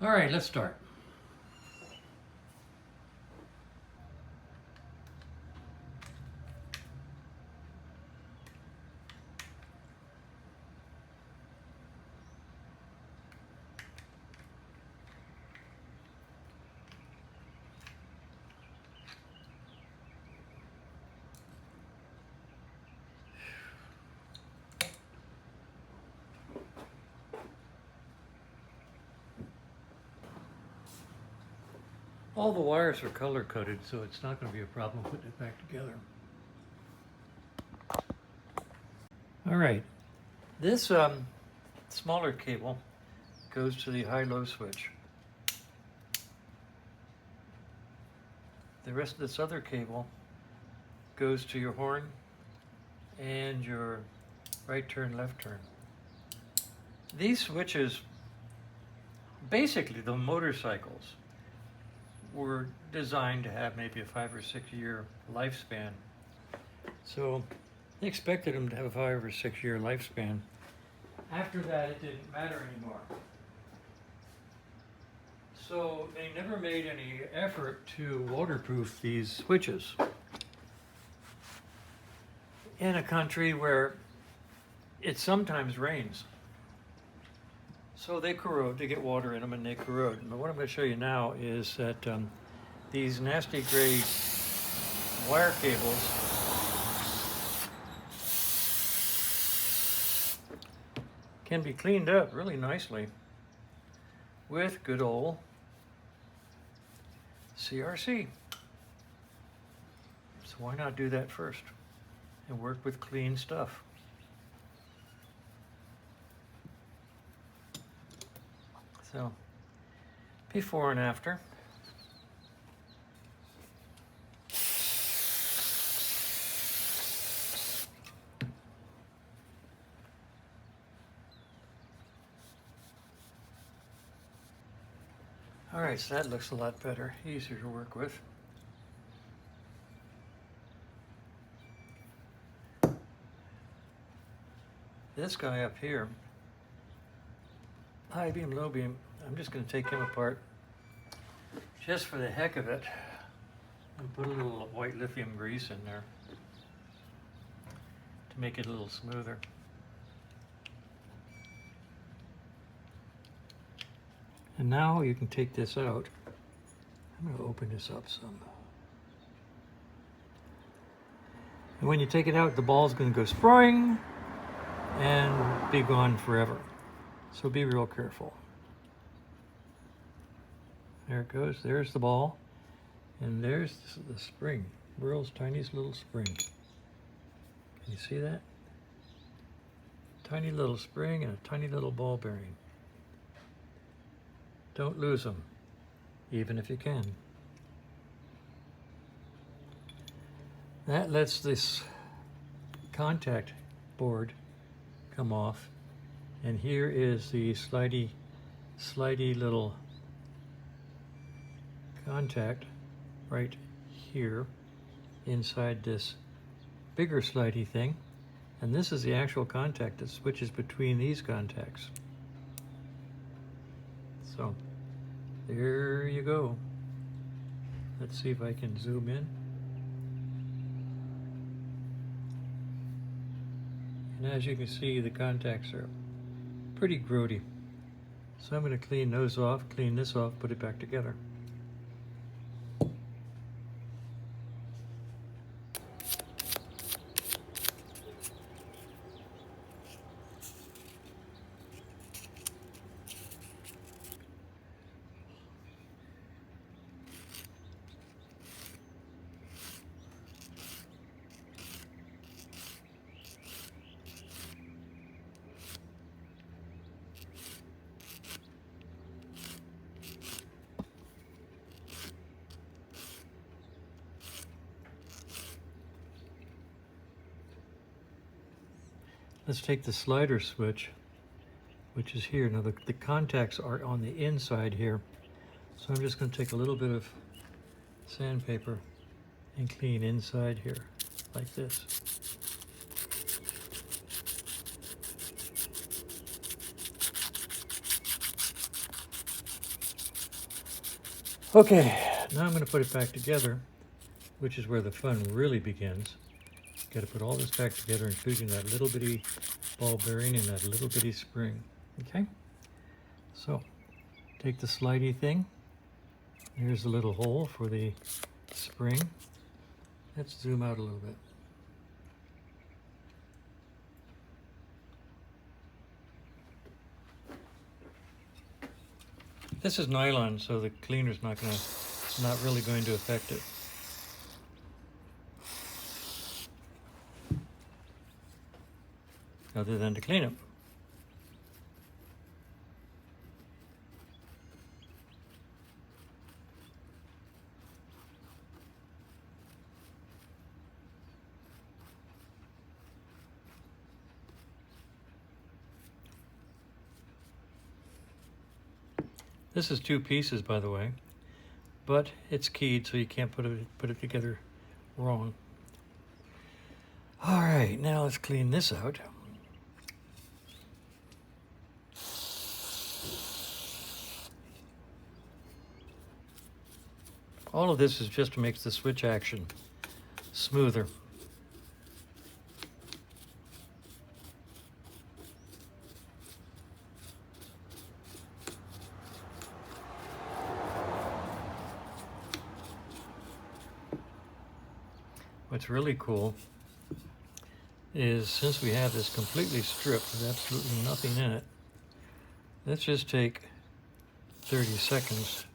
All right, let's start. All the wires are color coded, so it's not going to be a problem putting it back together. All right, this smaller cable goes to the high-low switch. The rest of this other cable goes to your horn and your right turn, left turn. These switches, basically the motorcycles, were designed to have maybe a 5 or 6 year lifespan. So they expected them to have a 5 or 6 year lifespan. After that, it didn't matter anymore. So they never made any effort to waterproof these switches. In a country where it sometimes rains. So they corrode, they get water in them and they corrode. And what I'm going to show you now is that these nasty gray wire cables can be cleaned up really nicely with good old CRC. So why not do that first and work with clean stuff? So, before and after. All right, so that looks a lot better, easier to work with. This guy up here, high beam, low beam, I'm just going to take him apart just for the heck of it and put a little white lithium grease in there to make it a little smoother. And now you can take this out. I'm going to open this up some. And when you take it out, the ball's going to go spring and be gone forever. So be real careful. There it goes. There's the ball. And there's the spring. World's tiniest little spring. Can you see that? Tiny little spring and a tiny little ball bearing. Don't lose them, even if you can. That lets this contact board come off. And here is the slidey little contact right here inside this bigger slidey thing. And this is the actual contact that switches between these contacts. So there you go. Let's see if I can zoom in. And as you can see, the contacts are pretty grody. So I'm going to clean those off, clean this off, put it back together. Let's take the slider switch, which is here. Now the contacts are on the inside here. So I'm just going to take a little bit of sandpaper and clean inside here, like this. Okay, now I'm going to put it back together, which is where the fun really begins. Got to put all this back together, including that little bitty ball bearing and that little bitty spring. Okay, so take the slidey thing. Here's the little hole for the spring. Let's zoom out a little bit. This is nylon, so the cleaner's not really going to affect it. Other than to clean it. This is 2 pieces, by the way, but it's keyed, so you can't put it together wrong. All right, now let's clean this out. All of this is just to make the switch action smoother. What's really cool is, since we have this completely stripped with absolutely nothing in it, let's just take 30 seconds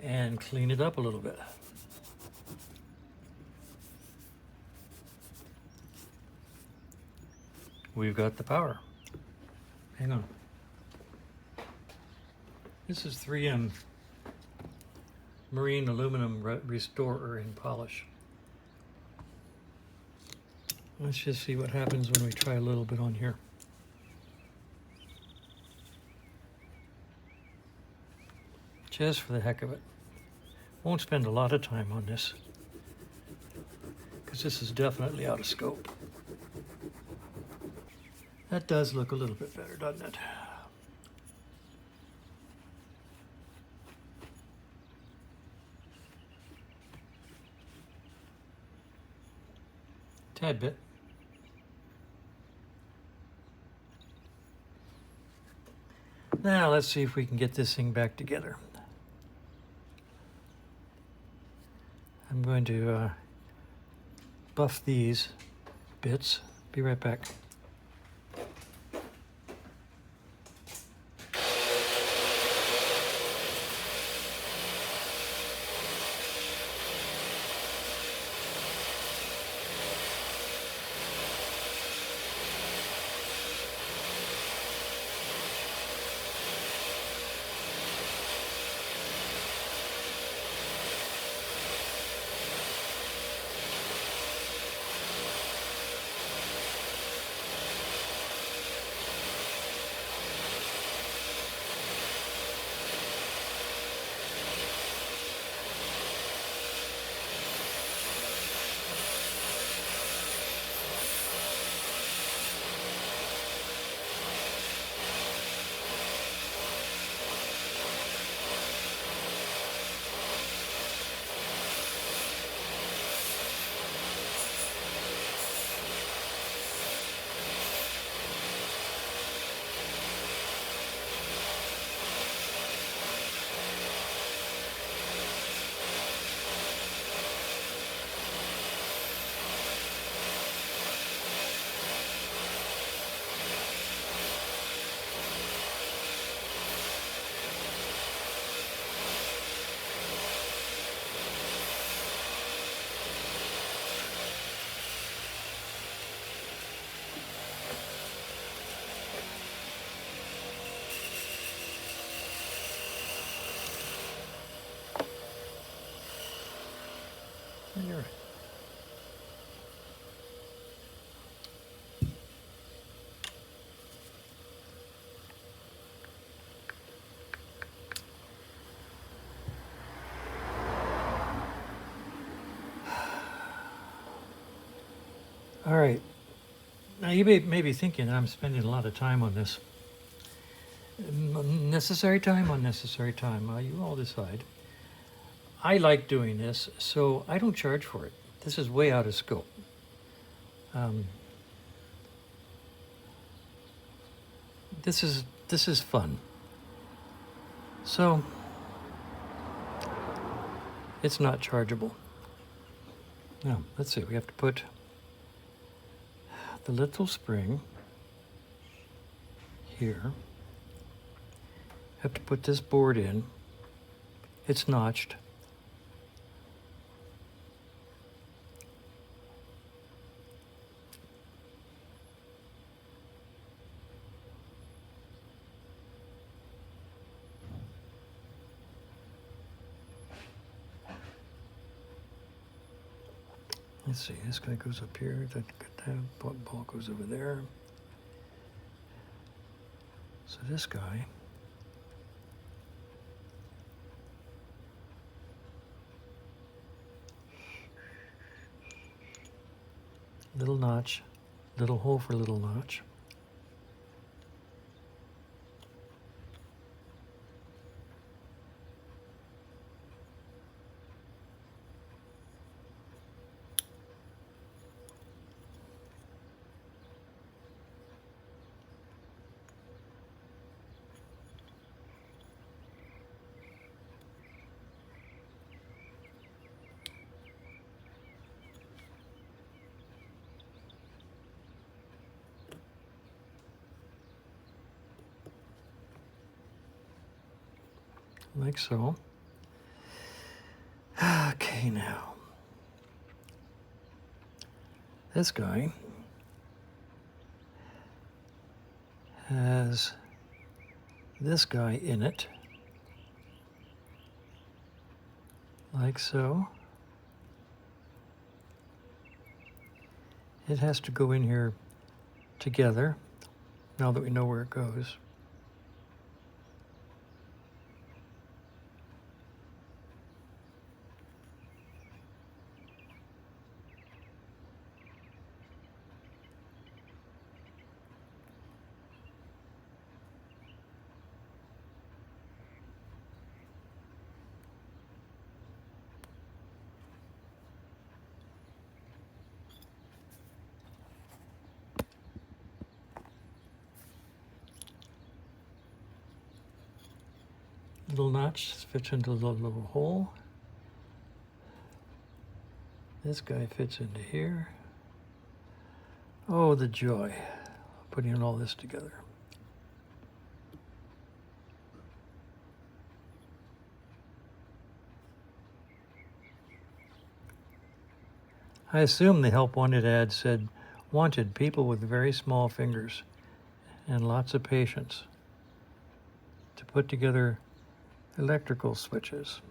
and clean it up a little bit. We've got the power. Hang on. This is 3M Marine Aluminum Restorer and Polish. Let's just see what happens when we try a little bit on here. Just for the heck of it. Won't spend a lot of time on this, because this is definitely out of scope. That does look a little bit better, doesn't it? Tad bit. Now let's see if we can get this thing back together. I'm going to buff these bits. Be right back. Here. All right. Now you may be thinking I'm spending a lot of time on this. Necessary time, unnecessary time. You all decide. I like doing this, so I don't charge for it. This is way out of scope. This is fun. So it's not chargeable. Now, let's see, we have to put the little spring here. Have to put this board in. It's notched. Let's see, this guy goes up here, that ball goes over there. So this guy, little notch, little hole for little notch. Like so. Okay, now. This guy has this guy in it. Like so. It has to go in here together, now that we know where it goes. Little notch fits into the little hole. This guy fits into here. Oh, the joy of putting all this together. I assume the help wanted ad said, wanted people with very small fingers and lots of patience to put together electrical switches.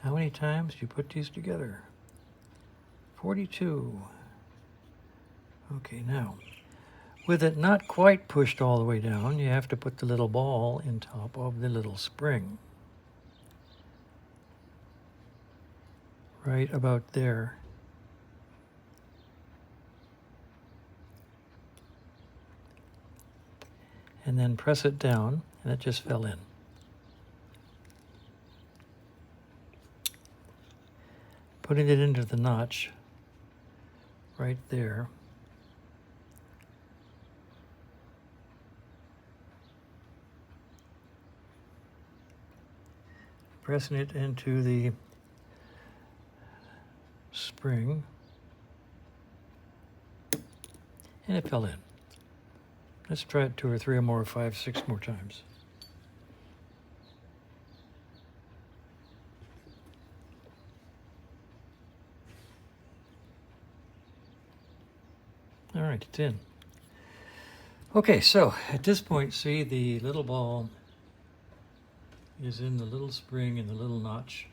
How many times do you put these together? 42. Okay, now, with it not quite pushed all the way down, you have to put the little ball in top of the little spring. Right about there. And then press it down, and it just fell in. Putting it into the notch right there. Pressing it into the spring, and it fell in. Let's try it 2 or 3 or more, 5, 6 more times. All right, it's in. Okay, so at this point, see the little ball is in the little spring in the little notch.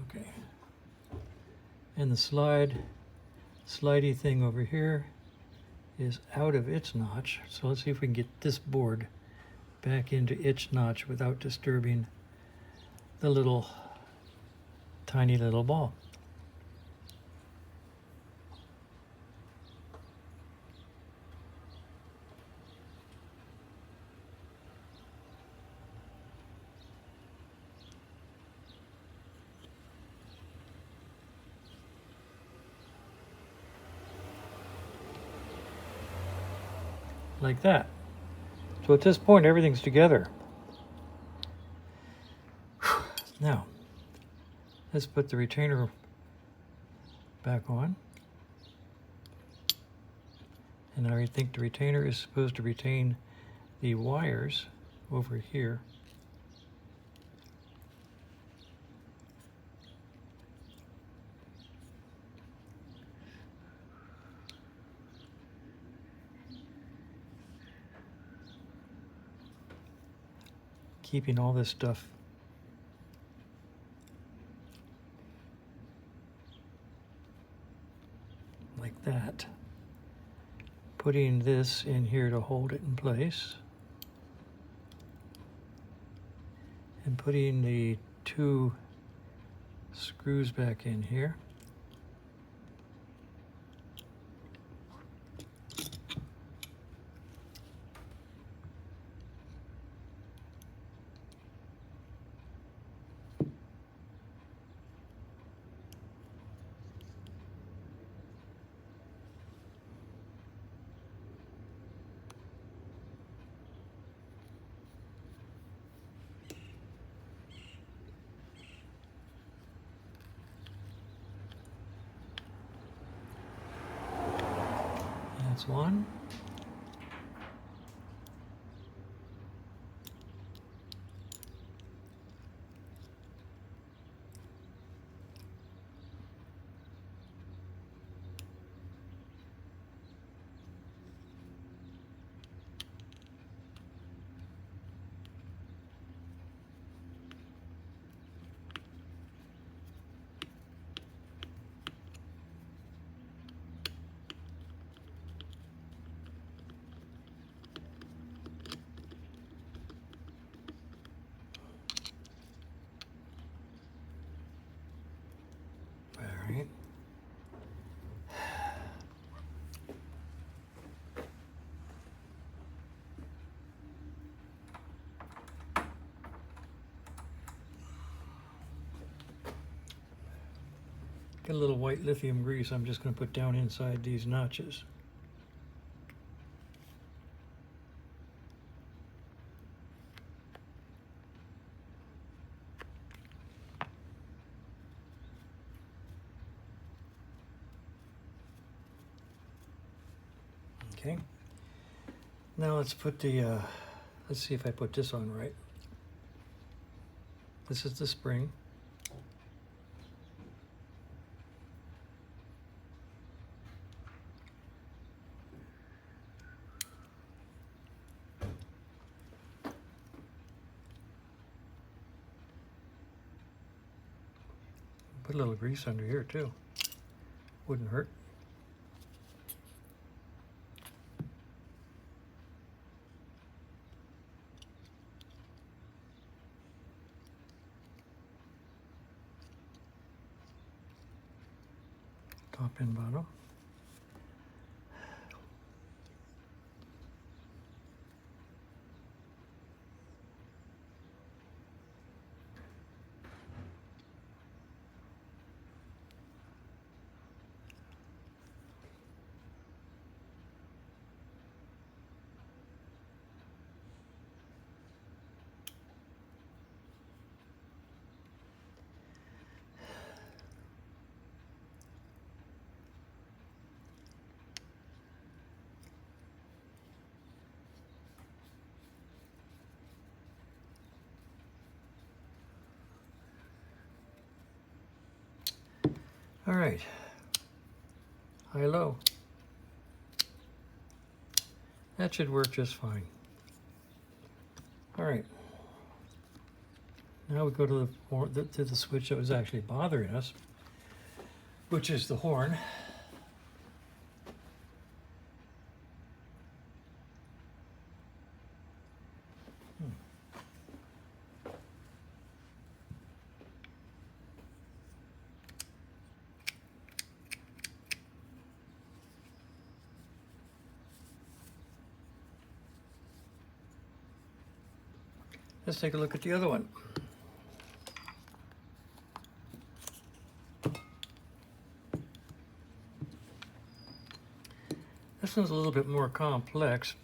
Okay. And the slidey thing over here is out of its notch. So let's see if we can get this board back into its notch without disturbing the little tiny little ball. Like that. So at this point, everything's together. Now, let's put the retainer back on. And I think the retainer is supposed to retain the wires over here. Keeping all this stuff like that. Putting this in here to hold it in place. And putting the 2 screws back in here. That's one. Right. Got a little white lithium grease I'm just going to put down inside these notches. Okay. Now let's put the, let's see if I put this on right. This is the spring. Put a little grease under here too. Wouldn't hurt. Top and bottom. All right, high-low. That should work just fine. All right. Now we go to the switch that was actually bothering us, which is the horn. Let's take a look at the other one. This one's a little bit more complex,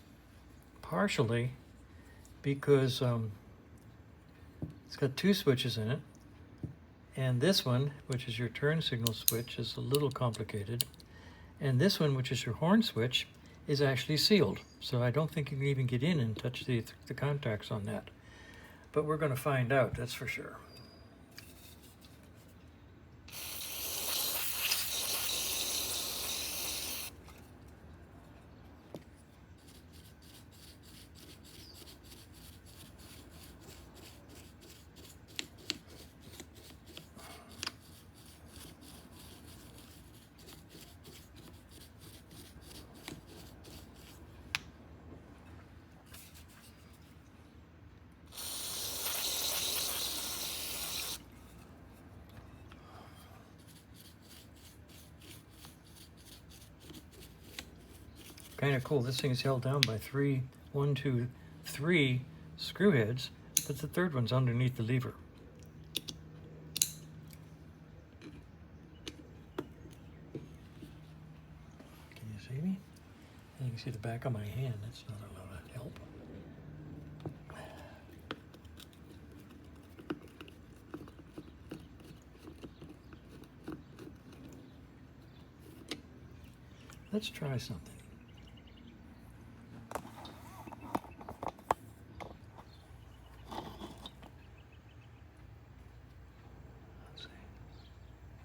partially because it's got two switches in it. And this one, which is your turn signal switch, is a little complicated. And this one, which is your horn switch, is actually sealed. So I don't think you can even get in and touch the contacts on that. But we're going to find out, that's for sure. Kind of cool. This thing is held down by three screw heads, but the third one's underneath the lever. Can you see me? You can see the back of my hand. That's not a lot of help. Let's try something.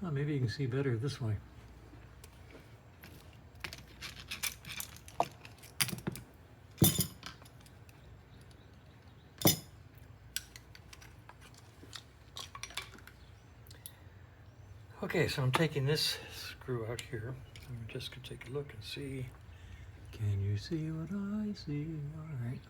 Oh, maybe you can see better this way. Okay, so I'm taking this screw out here. I'm just going to take a look and see. Can you see what I see? All right.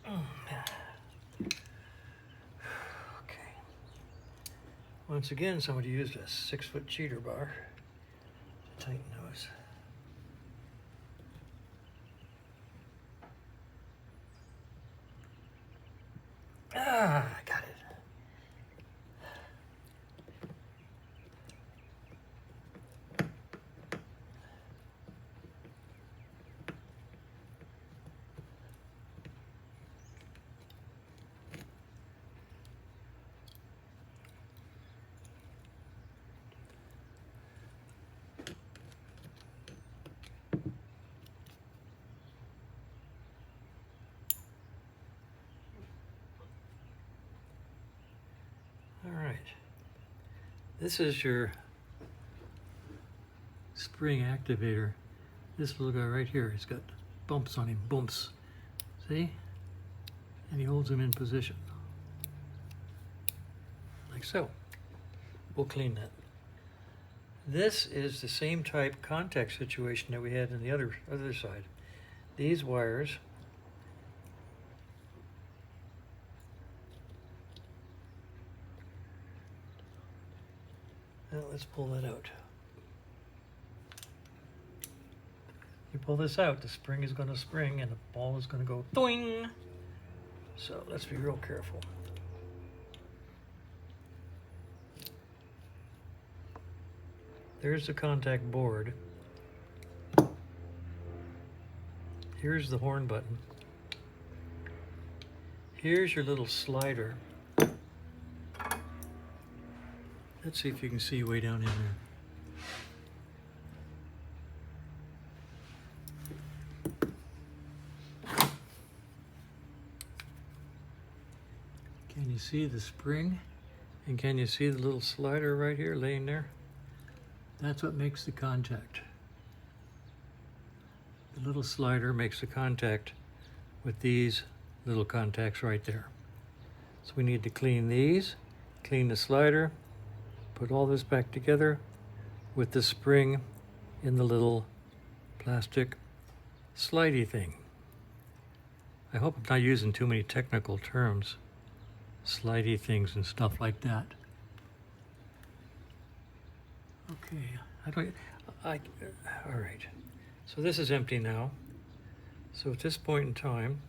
Okay. Once again, somebody used a 6-foot cheater bar to tighten those. Ah, I got it. All right. This is your spring activator. This little guy right here, he's got bumps on him, bumps. See? And he holds them in position. Like so. We'll clean that. This is the same type contact situation that we had in the other side. These wires now let's pull that out. pull this out, the spring is going to spring and the ball is going to go doing. So let's be real careful. There's the contact board. Here's the horn button. Here's your little slider. Let's see if you can see way down in there. Can you see the spring? And can you see the little slider right here laying there? That's what makes the contact. The little slider makes the contact with these little contacts right there. So we need to clean these, clean the slider, put all this back together with the spring in the little plastic slidey thing. I hope I'm not using too many technical terms. Slidey things and stuff like that. Okay, all right. So this is empty now. So at this point in time,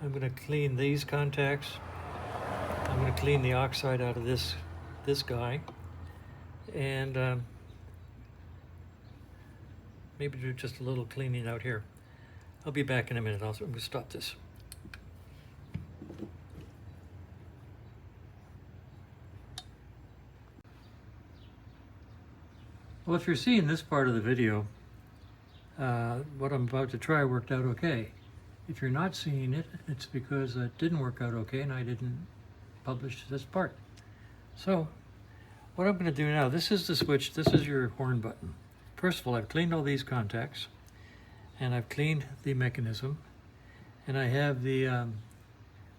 I'm going to clean these contacts. I'm going to clean the oxide out of this guy, and maybe do just a little cleaning out here. I'll be back in a minute. I'm going to stop this. Well, if you're seeing this part of the video, what I'm about to try worked out okay. If you're not seeing it, it's because it didn't work out okay and I didn't publish this part. So, what I'm going to do now, this is the switch, this is your horn button. First of all, I've cleaned all these contacts, and I've cleaned the mechanism, and I have the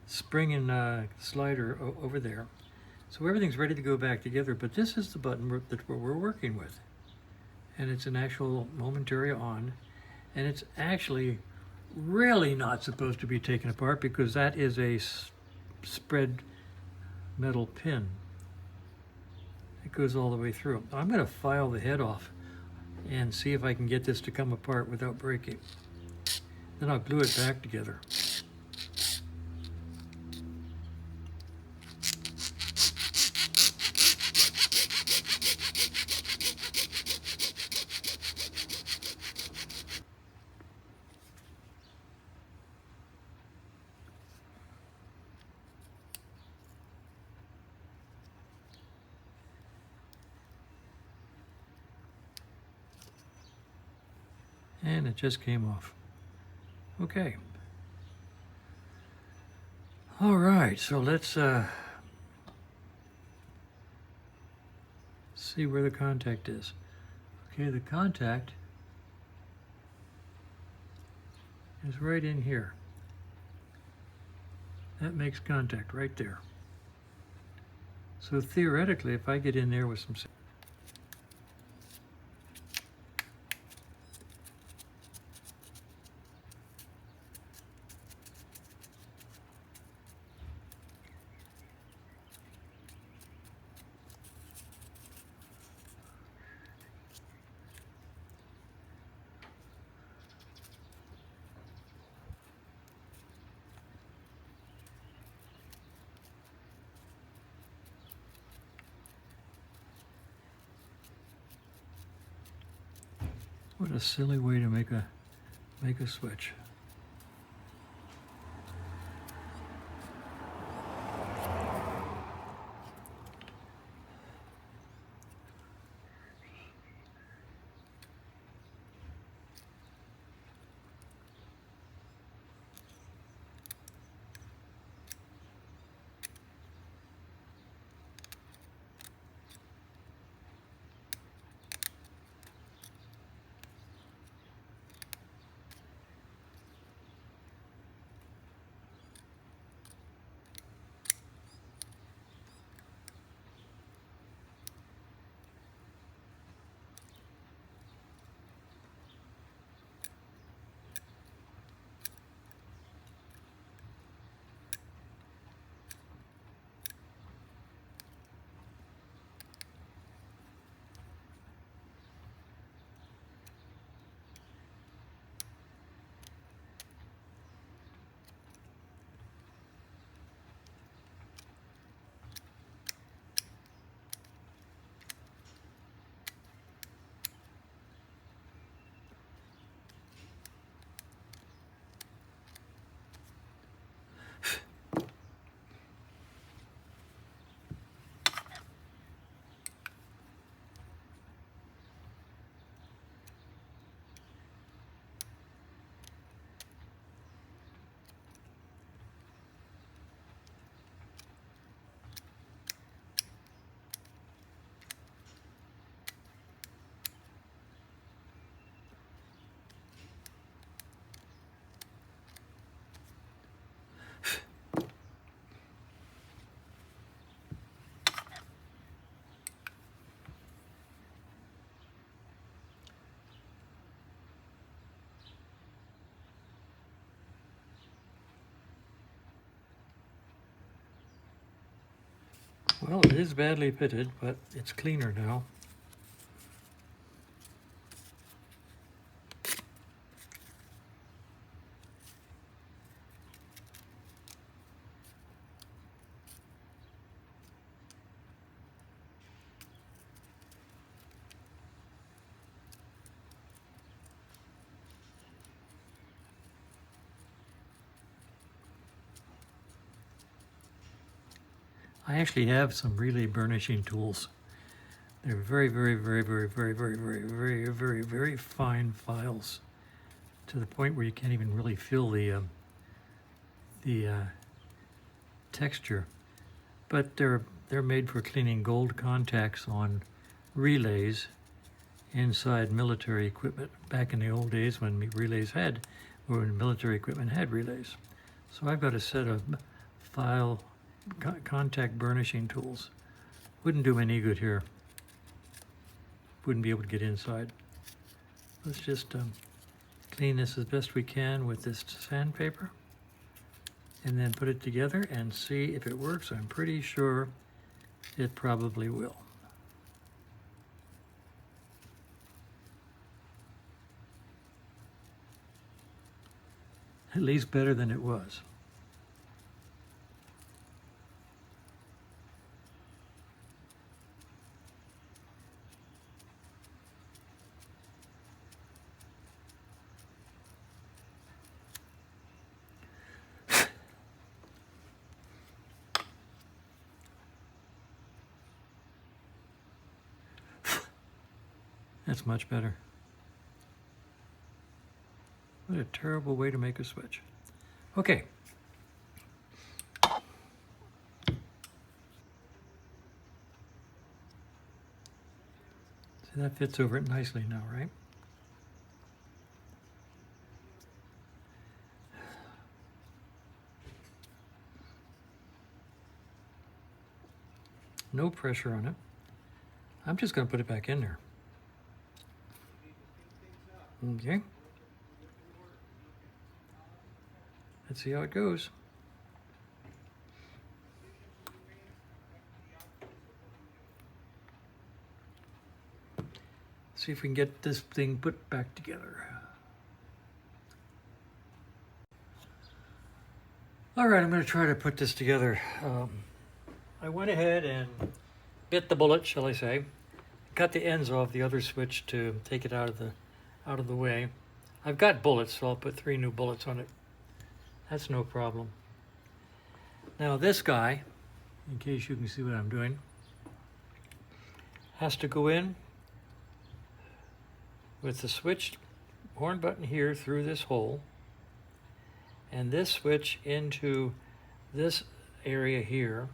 spring and slider over there. So everything's ready to go back together, but this is the button that we're working with. And it's an actual momentary on, and it's actually really not supposed to be taken apart because that is a spread metal pin. It goes all the way through. I'm going to file the head off and see if I can get this to come apart without breaking. Then I'll glue it back together. And it just came off. Okay. All right, so let's see where the contact is. Okay, the contact is right in here. That makes contact right there. So theoretically, if I get in there with some What a silly way to make a switch. Well, it is badly pitted, but it's cleaner now. I actually have some relay burnishing tools. They're very, very, very, very, very, very, very, very, very, very fine files, to the point where you can't even really feel the texture. But they're made for cleaning gold contacts on relays inside military equipment. Back in the old days when when military equipment had relays. So I've got a set of contact burnishing tools. Wouldn't do any good here. Wouldn't be able to get inside. Let's just clean this as best we can with this sandpaper, and then put it together and see if it works. I'm pretty sure it probably will. At least better than it was. That's much better. What a terrible way to make a switch. Okay. See, that fits over it nicely now, right? No pressure on it. I'm just going to put it back in there. Okay. Let's see how it goes. See if we can get this thing put back together. All right, I'm going to try to put this together. I went ahead and bit the bullet, shall I say. Cut the ends off the other switch to take it out of the way. I've got bullets, so I'll put 3 new bullets on it. That's no problem. Now this guy, in case you can see what I'm doing, has to go in with the switched horn button here through this hole, and this switch into this area here,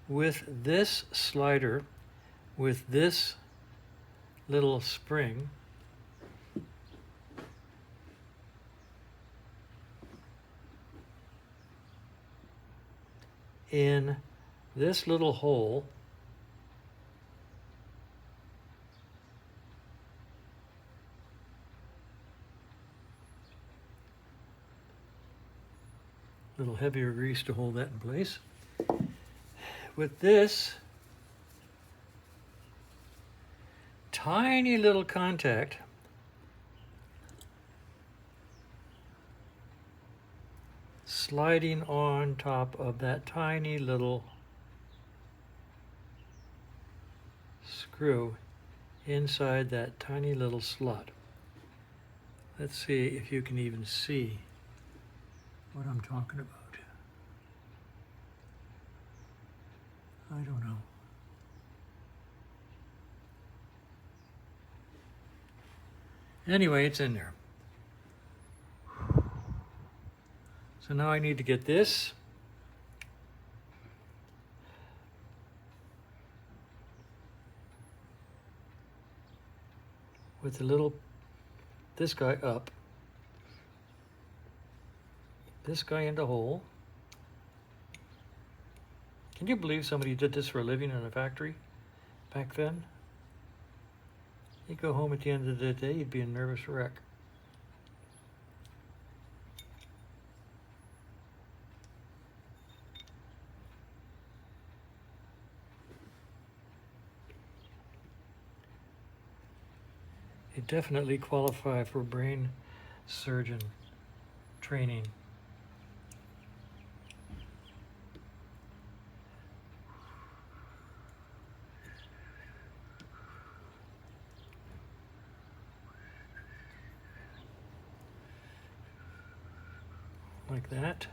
with this slider, with this little spring, in this little hole, a little heavier grease to hold that in place. With this tiny little contact sliding on top of that tiny little screw inside that tiny little slot. Let's see if you can even see what I'm talking about. I don't know. Anyway, it's in there. So now I need to get this with this guy up, this guy in the hole. Can you believe somebody did this for a living in a factory back then? You'd go home at the end of the day, you'd be a nervous wreck. You definitely qualify for brain surgeon training. Like that.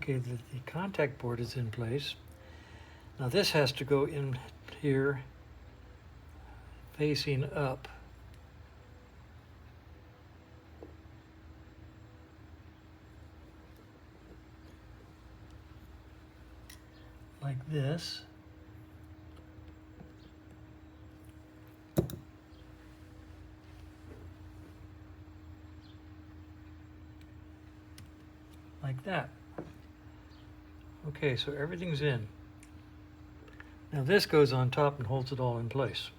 Okay, the contact board is in place. Now this has to go in here facing up. Like this. Like that. Okay, so everything's in. Now this goes on top and holds it all in place.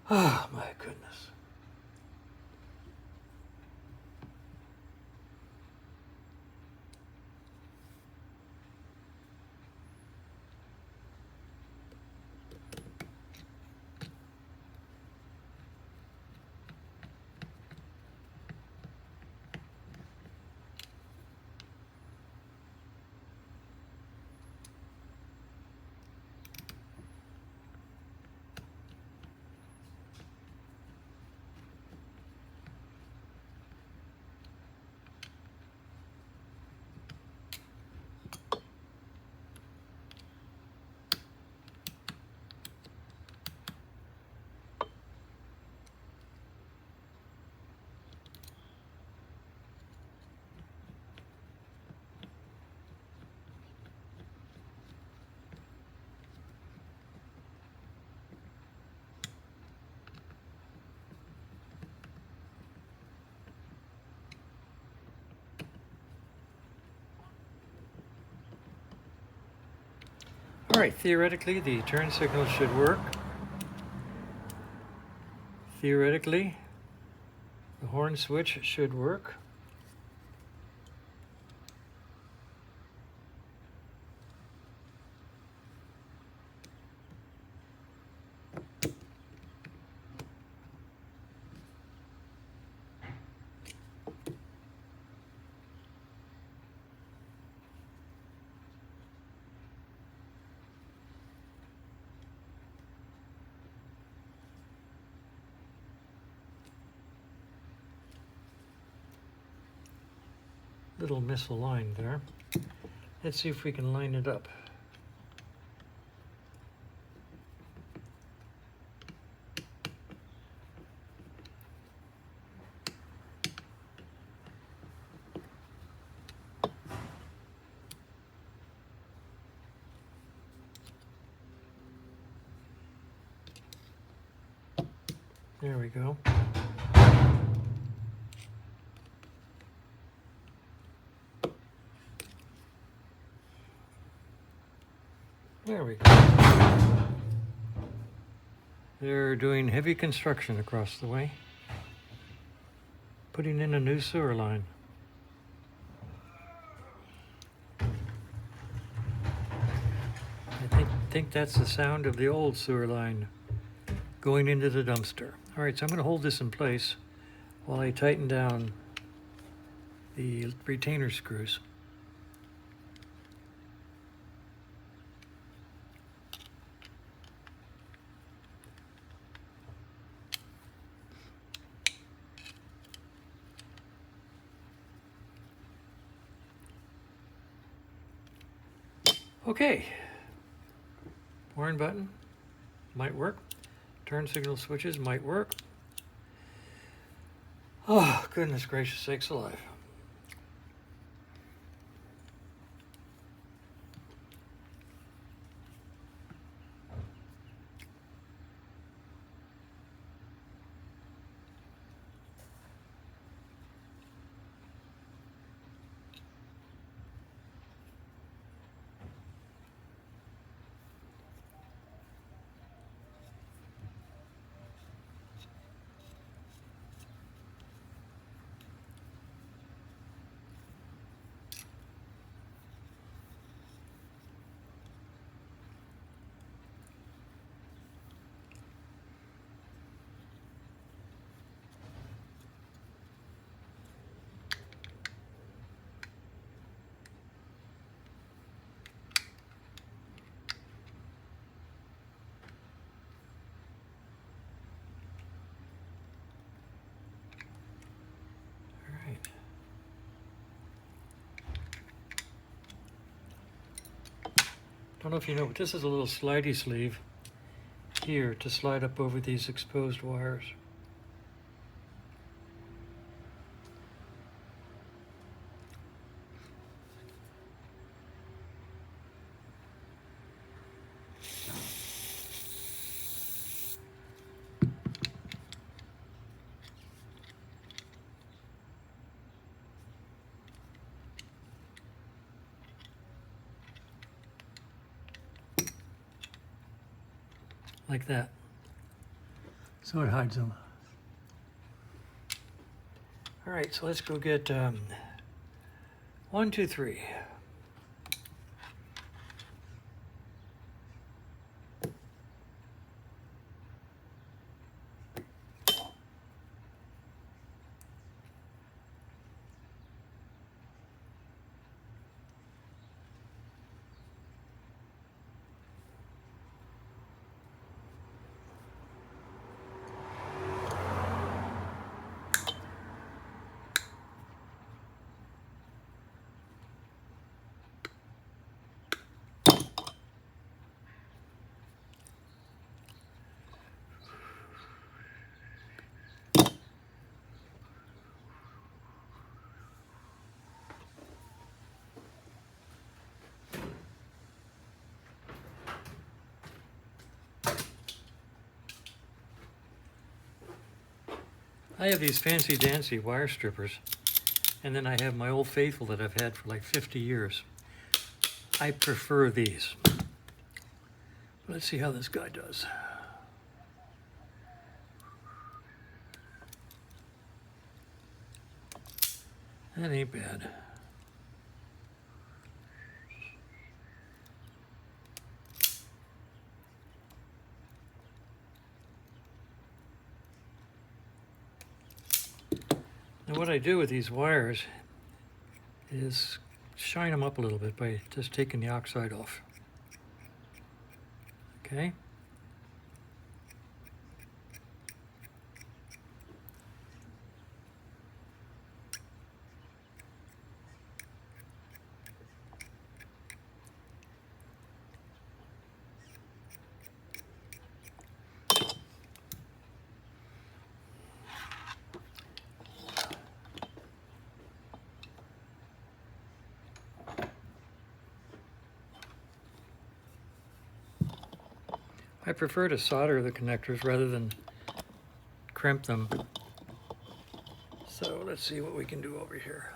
Oh my goodness. All right, theoretically, the turn signal should work. Theoretically, the horn switch should work. Little misaligned there. Let's see if we can line it up. There we go. There we go. They're doing heavy construction across the way, putting in a new sewer line. I think that's the sound of the old sewer line going into the dumpster. All right, so I'm going to hold this in place while I tighten down the retainer screws. Okay, horn button might work. Turn signal switches might work. Oh, goodness gracious sakes alive. Don't know if you know, but this is a little slidey sleeve here to slide up over these exposed wires. Like that. So it hides them. All right, so let's go get 1, 2, 3. I have these fancy dancy wire strippers, and then I have my Old Faithful that I've had for like 50 years. I prefer these. Let's see how this guy does. That ain't bad. Now what I do with these wires is shine them up a little bit by just taking the oxide off. Okay? I prefer to solder the connectors rather than crimp them. So let's see what we can do over here.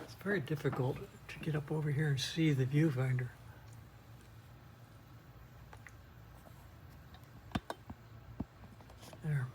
It's very difficult to get up over here and see the viewfinder. There.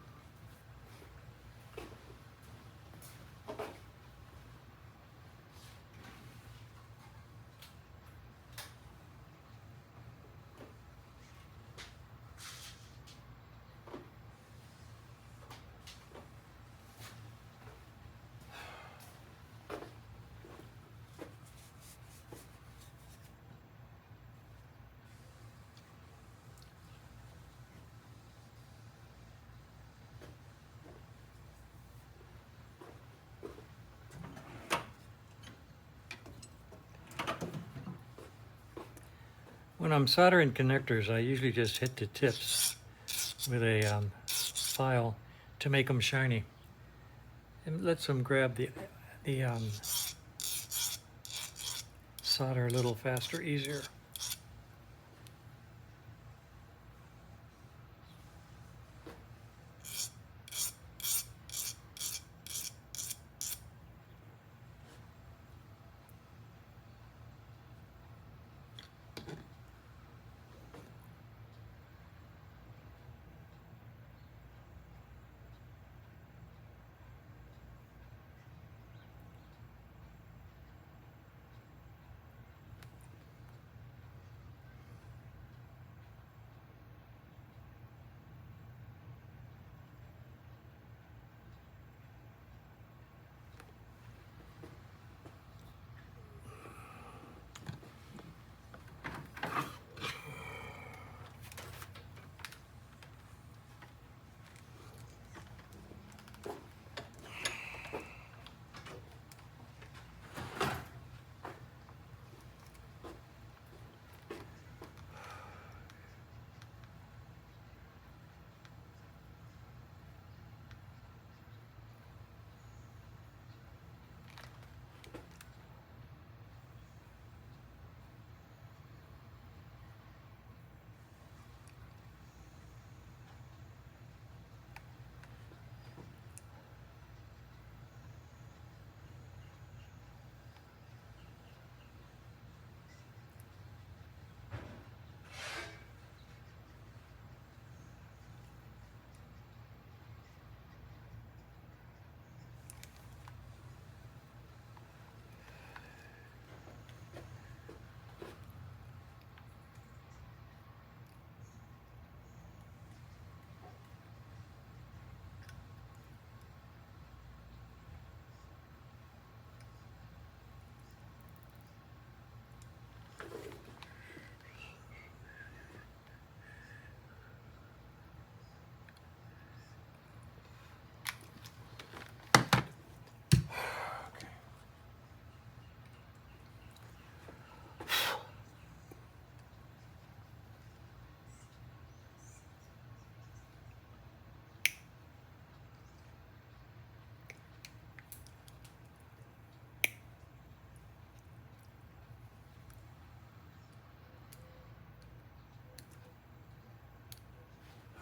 When I'm soldering connectors, I usually just hit the tips with a file to make them shiny. It lets them grab the solder a little faster, easier.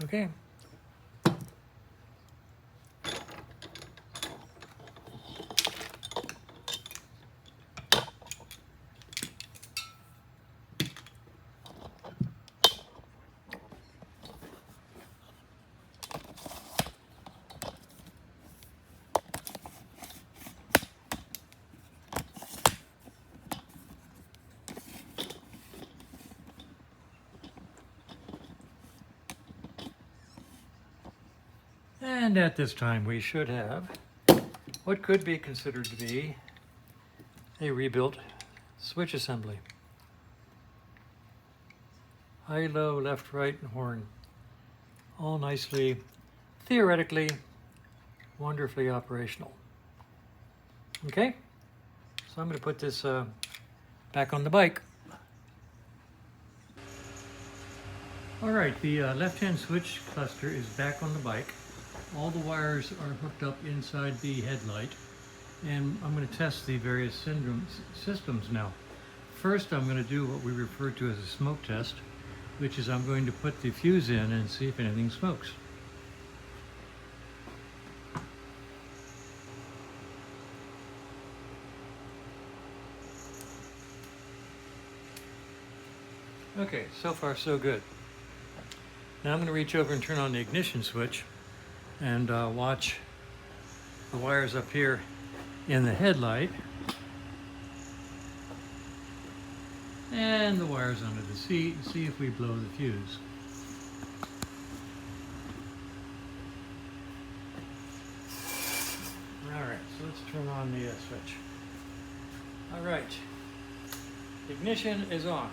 Okay. And at this time we should have what could be considered to be a rebuilt switch assembly. High, low, left, right, and horn. All nicely, theoretically, wonderfully operational. Okay, so I'm going to put this back on the bike. All right, the left-hand switch cluster is back on the bike. All the wires are hooked up inside the headlight, and I'm going to test the various systems now. First, I'm going to do what we refer to as a smoke test, which is I'm going to put the fuse in and see if anything smokes. Okay, so far so good. Now I'm going to reach over and turn on the ignition switch and watch the wires up here in the headlight and the wires under the seat and see if we blow the fuse. Alright, so let's turn on the switch. Alright, ignition is on.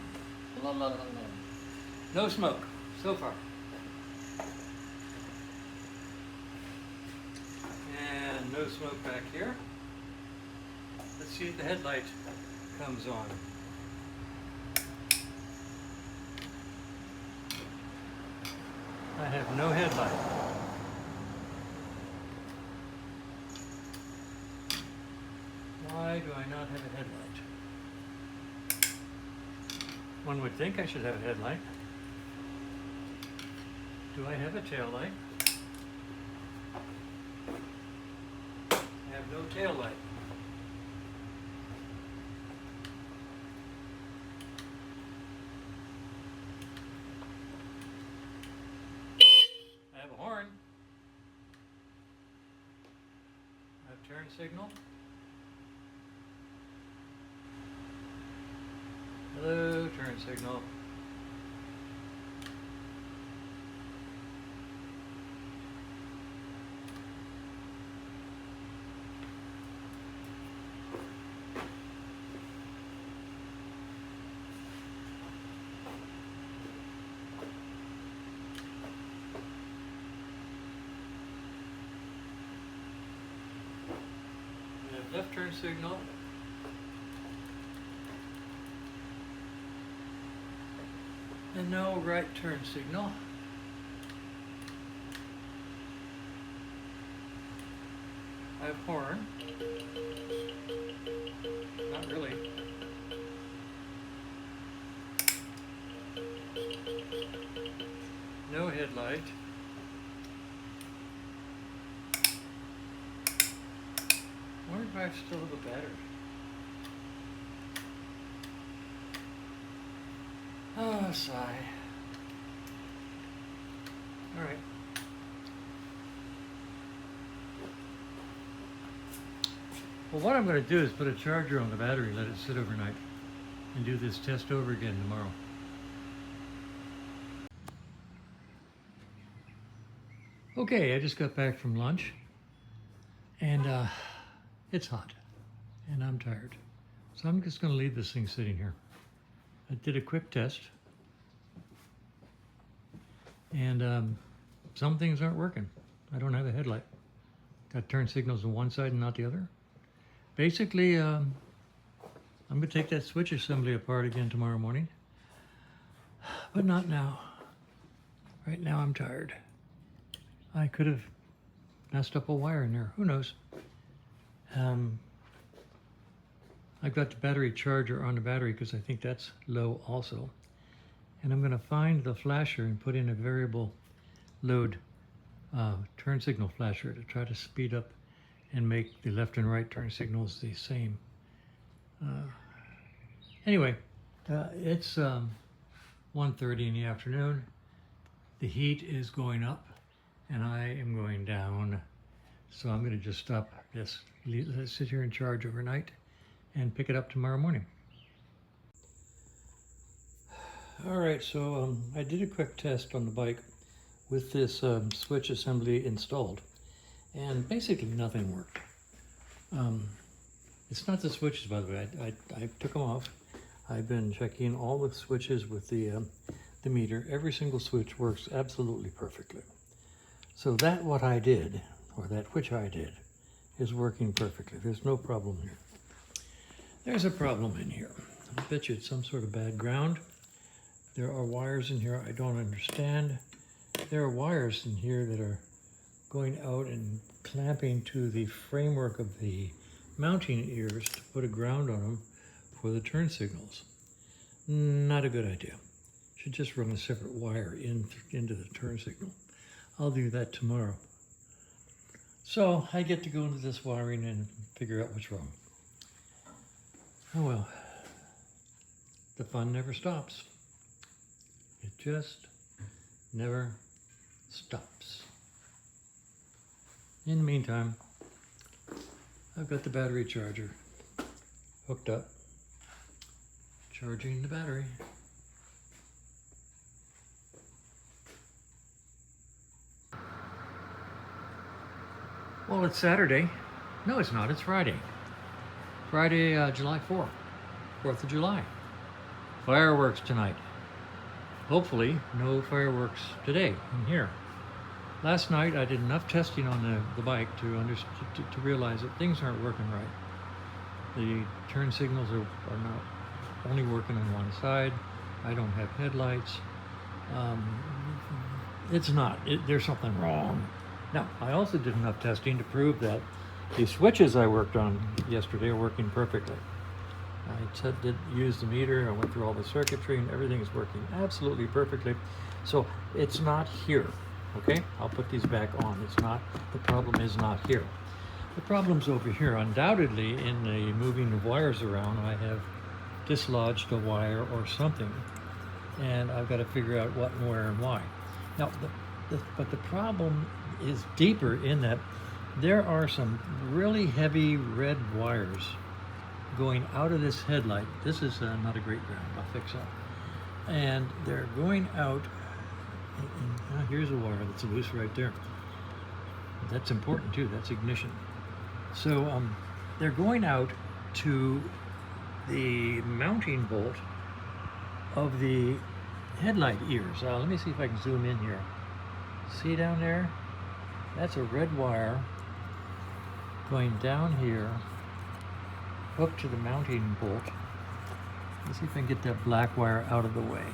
No smoke so far. And no smoke back here. Let's see if the headlight comes on. I have no headlight. Why do I not have a headlight? One would think I should have a headlight. Do I have a tail light? I have no tail light. I have a horn. I have turn signal. Hello, turn signal. We have left turn signal. And no right turn signal. I have horn. Not really. No headlight. I wonder if I still have a battery. Oh, sigh. All right. Well, what I'm going to do is put a charger on the battery, let it sit overnight, and do this test over again tomorrow. Okay, I just got back from lunch, and it's hot, and I'm tired. So I'm just going to leave this thing sitting here. I did a quick test, and some things aren't working. I don't have a headlight. Got turn signals on one side and not the other. Basically, I'm going to take that switch assembly apart again tomorrow morning, but not now. Right now I'm tired. I could have messed up a wire in there. Who knows? I've got the battery charger on the battery because I think that's low also. And I'm going to find the flasher and put in a variable load turn signal flasher to try to speed up and make the left and right turn signals the same. Anyway, it's 1:30 in the afternoon. The heat is going up and I am going down. So I'm going to just stop this, let it sit here and charge overnight and pick it up tomorrow morning. All right, so I did a quick test on the bike with this switch assembly installed, and basically nothing worked. It's not the switches, by the way. I took them off. I've been checking all the switches with the meter. Every single switch works absolutely perfectly. So that what I did, or that which I did, is working perfectly. There's no problem here. There's a problem in here. I bet you it's some sort of bad ground. There are wires in here I don't understand. There are wires in here that are going out and clamping to the framework of the mounting ears to put a ground on them for the turn signals. Not a good idea. Should just run a separate wire into the turn signal. I'll do that tomorrow. So I get to go into this wiring and figure out what's wrong. Oh well, the fun never stops. It just never stops. In the meantime, I've got the battery charger hooked up, charging the battery. Well, it's Saturday. No, it's not. It's Friday. Friday, July 4th. 4th of July. Fireworks tonight. Hopefully, no fireworks today in here. Last night, I did enough testing on the bike to realize that things aren't working right. The turn signals are not only working on one side. I don't have headlights. it's not. There's something wrong. Now, I also did enough testing to prove that the switches I worked on yesterday are working perfectly. I did use the meter, I went through all the circuitry, and everything is working absolutely perfectly. So it's not here, okay? I'll put these back on. It's not, the problem is not here. The problem's over here. Undoubtedly, in the moving of wires around, I have dislodged a wire or something, and I've got to figure out what and where and why. Now, but the problem is deeper in that there are some really heavy red wires going out of this headlight. This is not a great ground. I'll fix that. And they're going out, and here's a wire that's loose right there. That's important too. That's ignition. So they're going out to the mounting bolt of the headlight ears. Let me see if I can zoom in here. See down there? That's a red wire going down here, hooked to the mounting bolt. Let's see if I can get that black wire out of the way.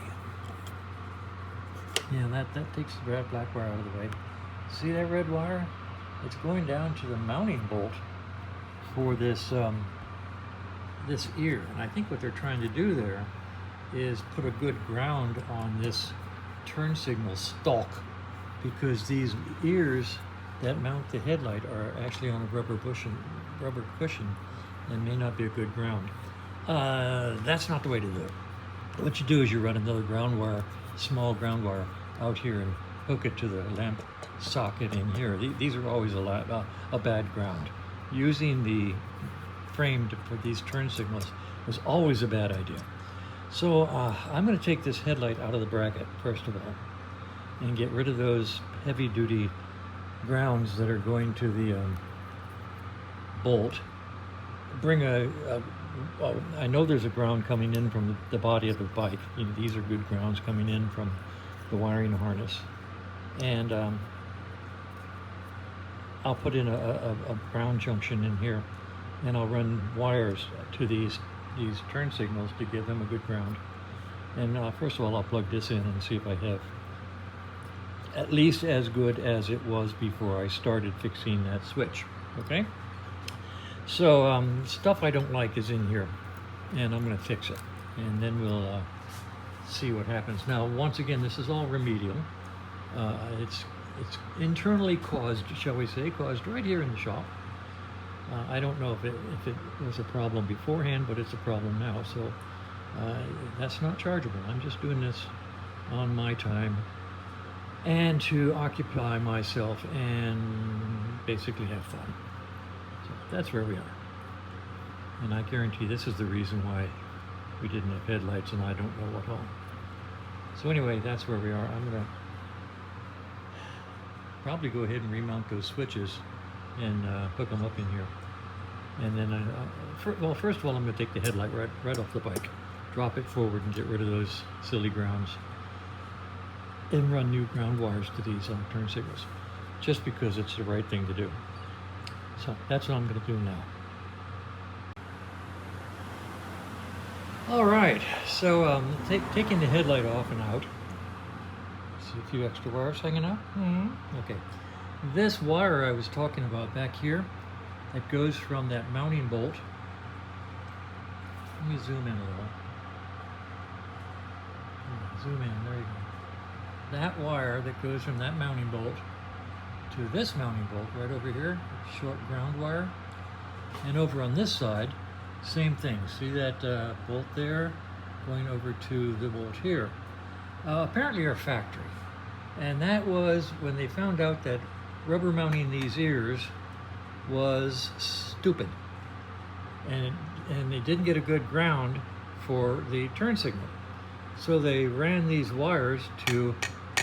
Yeah, that takes the black wire out of the way. See that red wire? It's going down to the mounting bolt for this this ear. And I think what they're trying to do there is put a good ground on this turn signal stalk, because these ears that mount the headlight are actually on a rubber cushion and may not be a good ground. That's not the way to do it. What you do is you run another ground wire, small ground wire, out here and hook it to the lamp socket in here. These are always a bad ground. Using the frame to put these turn signals was always a bad idea. So I'm going to take this headlight out of the bracket first of all and get rid of those heavy-duty grounds that are going to the bolt. Bring I know there's a ground coming in from the body of the bike. You know, these are good grounds coming in from the wiring harness. And I'll put in a ground junction in here, and I'll run wires to these turn signals to give them a good ground. And first of all, I'll plug this in and see if I have at least as good as it was before I started fixing that switch, okay? So stuff I don't like is in here, and I'm going to fix it, and then we'll see what happens. Now, once again, this is all remedial. It's internally caused, shall we say, caused right here in the shop. I don't know if it was a problem beforehand, but it's a problem now. So that's not chargeable. I'm just doing this on my time and to occupy myself and basically have fun. So that's where we are. And I guarantee this is the reason why we didn't have headlights, and I don't know what all. So anyway, that's where we are. I'm going to probably go ahead and remount those switches and hook them up in here. And then, well, first of all, I'm going to take the headlight right off the bike, drop it forward and get rid of those silly grounds, and run new ground wires to these turn signals, just because it's the right thing to do. So that's what I'm going to do now. All right, so taking the headlight off and out. See a few extra wires hanging out? Okay. This wire I was talking about back here, that goes from that mounting bolt. Let me zoom in a little. Zoom in, there you go. That wire that goes from that mounting bolt to this mounting bolt right over here, short ground wire. And over on this side, same thing. See that bolt there going over to the bolt here? Apparently our factory. And that was when they found out that rubber mounting these ears was stupid. And they didn't get a good ground for the turn signal. So they ran these wires to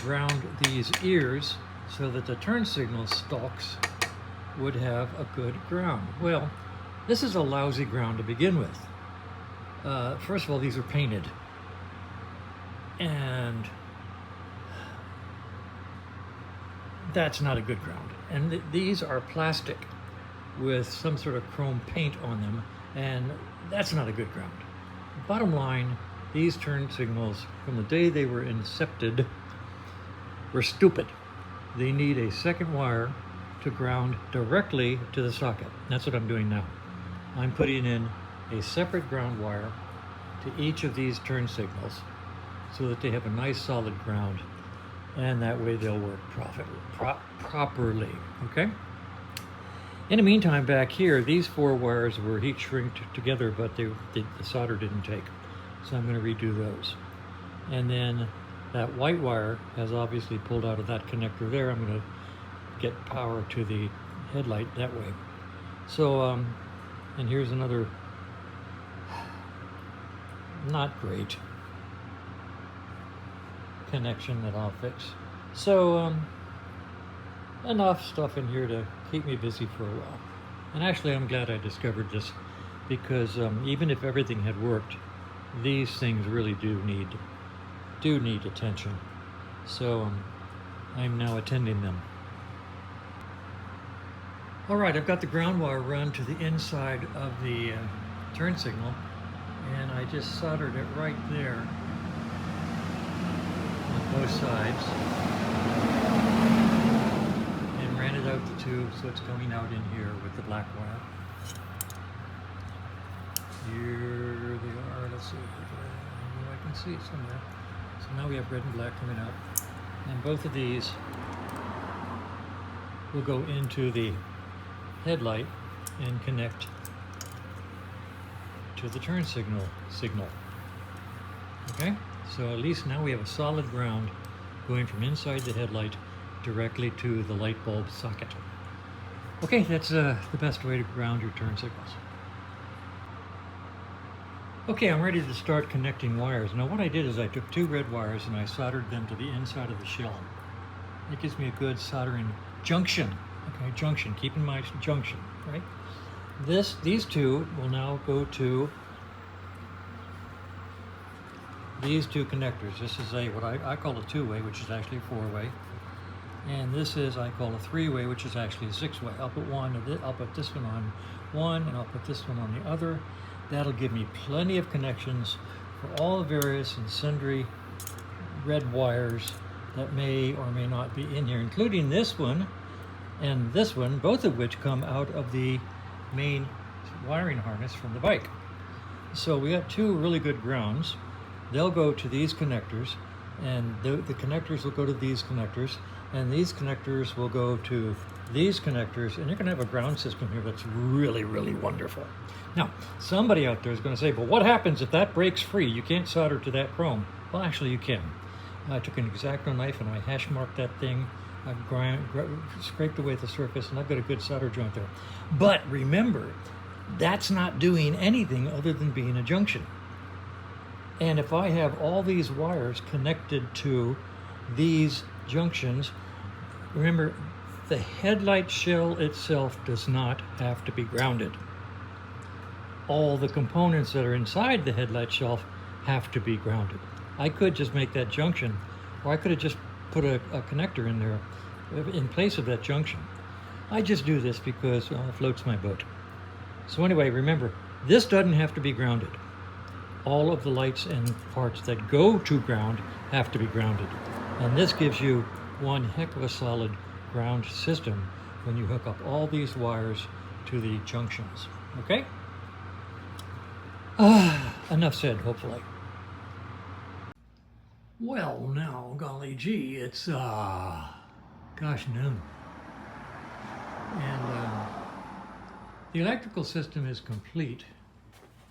ground these ears so that the turn signal stalks would have a good ground. Well, this is a lousy ground to begin with. First of all, these are painted. And that's not a good ground. And these are plastic with some sort of chrome paint on them, and that's not a good ground. Bottom line, these turn signals, from the day they were incepted, were stupid. They need a second wire to ground directly to the socket. That's what I'm doing now. I'm putting in a separate ground wire to each of these turn signals so that they have a nice solid ground, and that way they'll work properly, okay? In the meantime, back here, these 4 wires were heat shrinked together, but the solder didn't take. So I'm going to redo those. And then that white wire has obviously pulled out of that connector there. I'm going to get power to the headlight that way. So, and here's another not great connection that I'll fix. So, enough stuff in here to keep me busy for a while. And actually, I'm glad I discovered this, because even if everything had worked, these things really do need attention. So I'm now attending them. All right, I've got the ground wire run to the inside of the turn signal, and I just soldered it right there on both sides, and ran it out the tube so it's coming out in here with the black wire. Here they are. Let's see if I can see it somewhere. So now we have red and black coming out, and both of these will go into the headlight and connect to the turn signal. Okay, so at least now we have a solid ground going from inside the headlight directly to the light bulb socket. Okay, that's the best way to ground your turn signals. Okay, I'm ready to start connecting wires. Now what I did is I took 2 red wires and I soldered them to the inside of the shell. It gives me a good soldering junction. Okay, junction, keep in mind junction, right? These 2 will now go to these 2 connectors. This is what I call a 2-way, which is actually a 4-way. And this is, I call a 3-way, which is actually a 6-way. I'll put this one on one, and I'll put this one on the other. That'll give me plenty of connections for all the various and sundry red wires that may or may not be in here, including this one and this one, both of which come out of the main wiring harness from the bike. So we got 2 really good grounds. They'll go to these connectors, and the connectors will go to these connectors, and these connectors will go to these connectors, and you're going to have a ground system here that's really, really wonderful. Now, somebody out there is going to say, but what happens if that breaks free? You can't solder to that chrome. Well, actually you can. I took an X-Acto knife and I hash marked that thing. I scraped away the surface, and I've got a good solder joint there. But remember, that's not doing anything other than being a junction. And if I have all these wires connected to these junctions, remember, the headlight shell itself does not have to be grounded. All the components that are inside the headlight shelf have to be grounded. I could just make that junction, or I could have just put a connector in there in place of that junction. I just do this because it floats my boat. So anyway, remember, this doesn't have to be grounded. All of the lights and parts that go to ground have to be grounded. And this gives you one heck of a solid ground system when you hook up all these wires to the junctions. Okay? Enough said, hopefully. Well, now, golly gee, it's, gosh, noon. And the electrical system is complete.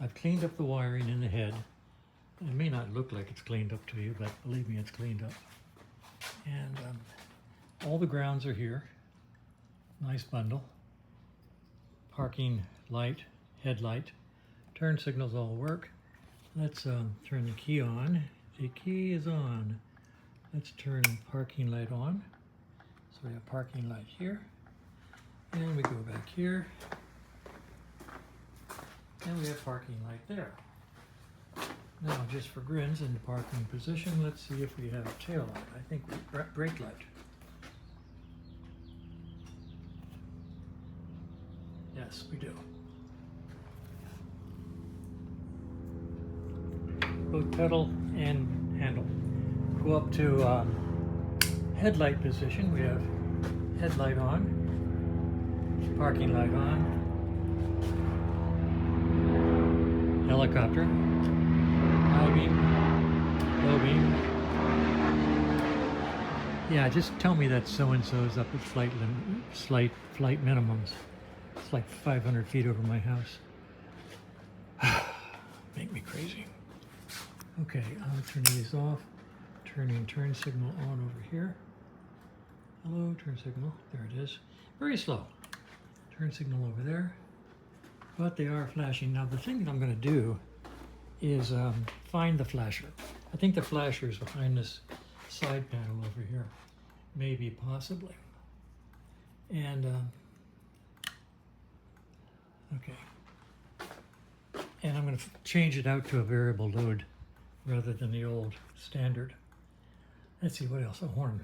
I've cleaned up the wiring in the head. It may not look like it's cleaned up to you, but believe me, it's cleaned up. And all the grounds are here. Nice bundle. Parking light, headlight. Turn signals all work. Let's turn the key on. The key is on. Let's turn parking light on. So we have parking light here. And we go back here. And we have parking light there. Now, just for grins in the parking position, let's see if we have tail light. I think we brake light. Yes, we do. Both pedal and handle. Go up to headlight position. We have headlight on, parking light on, helicopter, high beam, low beam. Yeah, just tell me that so-and-so's up at flight minimums. It's like 500 feet over my house. Make me crazy. Okay, I'll turn these off. Turning turn signal on over here. Hello, turn signal. There it is. Very slow. Turn signal over there. But they are flashing. Now the thing that I'm going to do is find the flasher. I think the flasher is behind this side panel over here. Maybe, possibly. And, okay. And I'm going to change it out to a variable load rather than the old standard. Let's see, what else? A horn.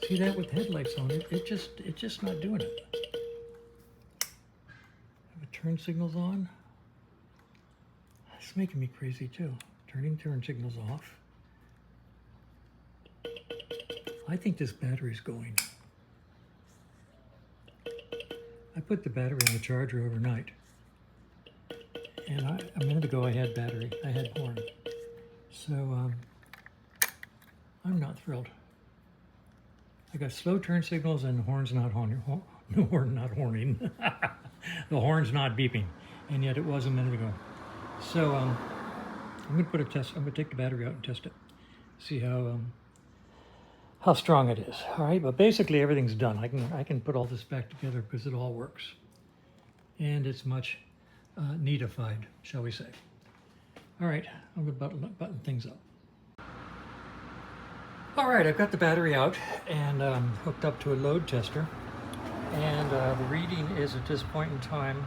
See that with headlights on it? It's just not doing it. Have a turn signals on. It's making me crazy too. Turning turn signals off. I think this battery's going. I put the battery in the charger overnight. And a minute ago I had battery, I had horn. So I'm not thrilled. I got slow turn signals and the horn's not horning. The horn not horning. The horn's not beeping. And yet it was a minute ago. So I'm gonna put a test, I'm gonna take the battery out and test it. See how strong it is. All right, but basically everything's done. I can put all this back together because it all works. And it's much neatified, shall we say. All right, I'm gonna button things up. All right, I've got the battery out and hooked up to a load tester. And the reading is at this point in time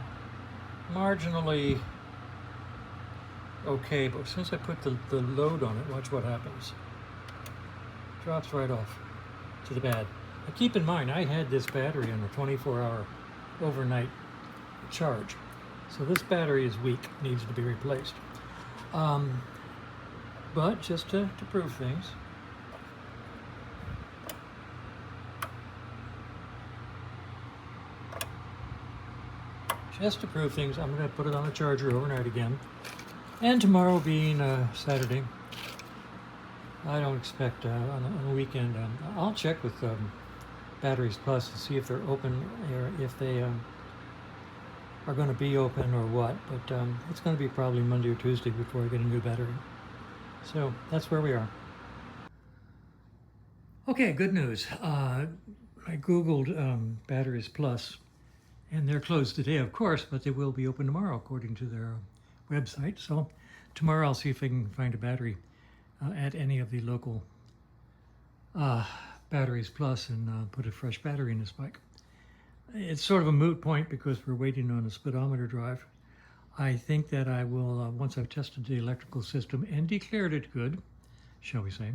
marginally okay, but since I put the load on it, watch what happens. Drops right off to the bad. Now keep in mind, I had this battery on a 24-hour overnight charge. So this battery is weak, needs to be replaced. But just to prove things, I'm going to put it on the charger overnight again. And tomorrow being Saturday, I don't expect on a weekend. I'll check with Batteries Plus to see if they're open or if they are going to be open or what. But it's going to be probably Monday or Tuesday before I get a new battery. So that's where we are. Okay, good news. I Googled Batteries Plus, and they're closed today, of course, but they will be open tomorrow according to their website. So tomorrow I'll see if I can find a battery at any of the local Batteries Plus and put a fresh battery in this bike. It's sort of a moot point because we're waiting on a speedometer drive. I think that I will, once I've tested the electrical system and declared it good, shall we say,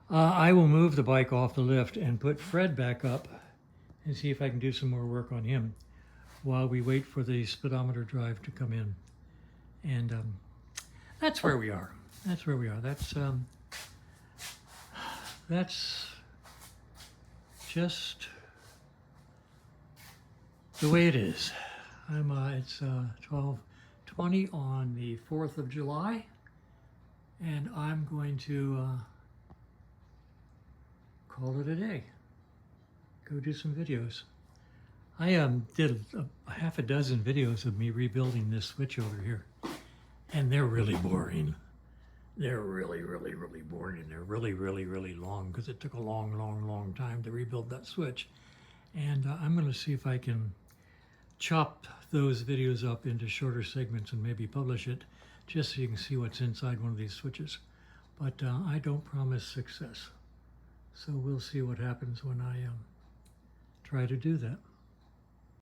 I will move the bike off the lift and put Fred back up and see if I can do some more work on him while we wait for the speedometer drive to come in. And that's where we are. That's where we are. That's just the way it is. It's 12:20 on the 4th of July, and I'm going to call it a day. Go do some videos. I did a half a dozen videos of me rebuilding this switch over here, and they're really boring. They're really, really, really boring, and they're really, really, really long because it took a long, long, long time to rebuild that switch. And I'm going to see if I can chop those videos up into shorter segments and maybe publish it just so you can see what's inside one of these switches. But I don't promise success. So we'll see what happens when I try to do that.